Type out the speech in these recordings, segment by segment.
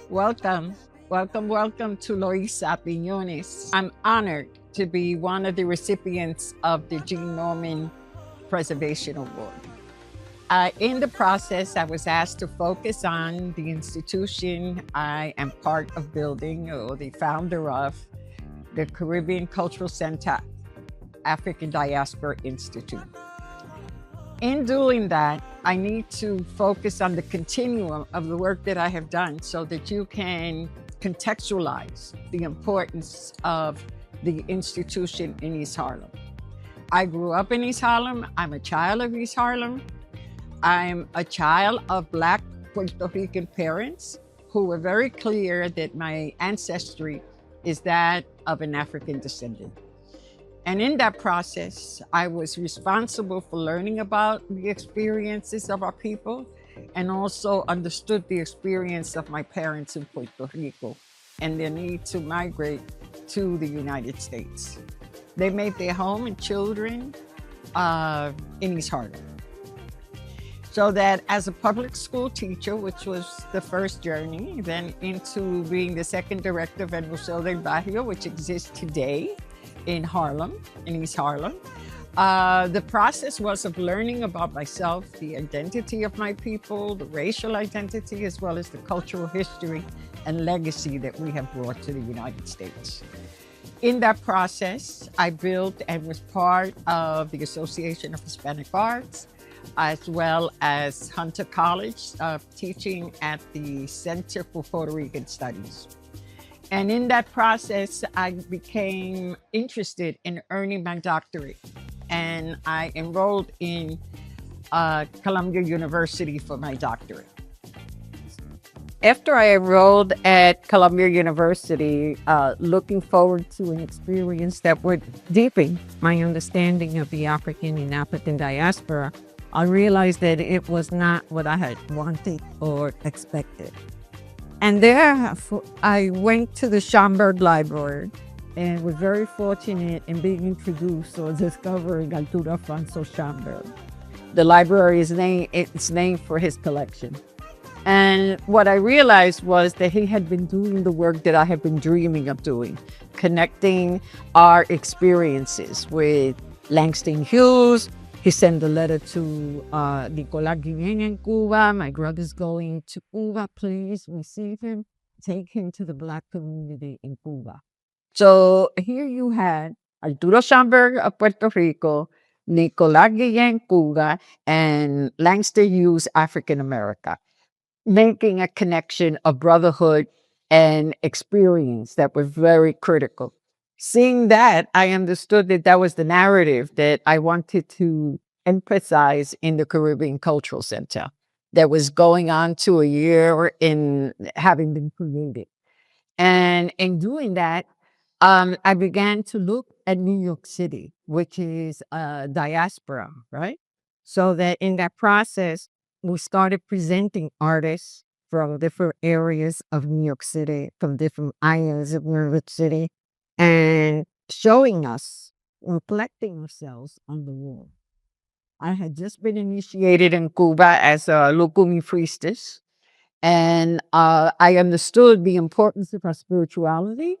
Welcome, welcome to Loisa Piñones. I'm honored to be one of the recipients of the Jean Norman Preservation Award. In the process, I was asked to focus on the institution I am part of building, or the founder of, the Caribbean Cultural Center African Diaspora Institute. In doing that, I need to focus on the continuum of the work that I have done so that you can contextualize the importance of the institution in East Harlem. I grew up in East Harlem. I'm a child of East Harlem. I'm a child of Black Puerto Rican parents who were very clear that my ancestry is that of an African descendant. And in that process, I was responsible for learning about the experiences of our people and also understood the experience of my parents in Puerto Rico and their need to migrate to the United States. They made their home and children in East Harlem. So that as a public school teacher, which was the first journey, then into being the second director of El Museo del Barrio, which exists today in Harlem, in East Harlem. The process was of learning about myself, the identity of my people, the racial identity, as well as the cultural history and legacy that we have brought to the United States. In that process, I built and was part of the Association of Hispanic Arts, as well as Hunter College, teaching at the Center for Puerto Rican Studies. And in that process, I became interested in earning my doctorate. And I enrolled in Columbia University for my doctorate. After I enrolled at Columbia University, looking forward to an experience that would deepen my understanding of the African and African diaspora, I realized that it was not what I had wanted or expected. And there, I went to the Schomburg Library and was very fortunate in being introduced or discovering Arturo Alfonso Schomburg. The library is named for his collection. And what I realized was that he had been doing the work that I had been dreaming of doing, connecting our experiences with Langston Hughes. He sent a letter to Nicolás Guillén in Cuba. My brother's going to Cuba. Please receive him. Take him to the Black community in Cuba. So here you had Arturo Schomburg of Puerto Rico, Nicolás Guillén, Cuba, and Langston Hughes, African America, making a connection of brotherhood and experience that was very critical. Seeing that, I understood that that was the narrative that I wanted to emphasize in the Caribbean Cultural Center that was going on to a year in having been created. And in doing that, I began to look at New York City, which is a diaspora, right? So that in that process, we started presenting artists from different areas of New York City, from different islands of New York City, and showing us, reflecting ourselves on the wall. I had just been initiated in Cuba as a Lukumi priestess, and I understood the importance of our spirituality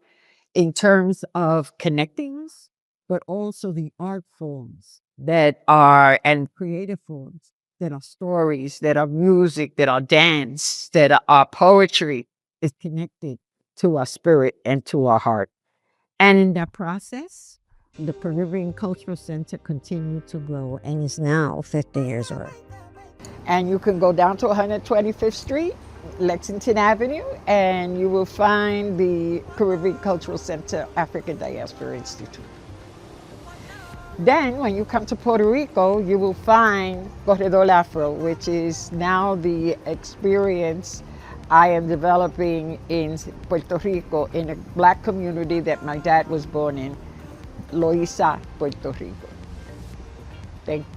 in terms of connecting us, but also the art forms that are, and creative forms that are stories, that are music, that are dance, that are poetry, is connected to our spirit and to our heart. And in that process, the Caribbean Cultural Center continued to grow and is now 50 years old. And you can go down to 125th Street, Lexington Avenue, and you will find the Caribbean Cultural Center African Diaspora Institute. Then when you come to Puerto Rico, you will find Corredor Afro, which is now the experience I am developing in Puerto Rico in a Black community that my dad was born in, Loíza, Puerto Rico. Thank you.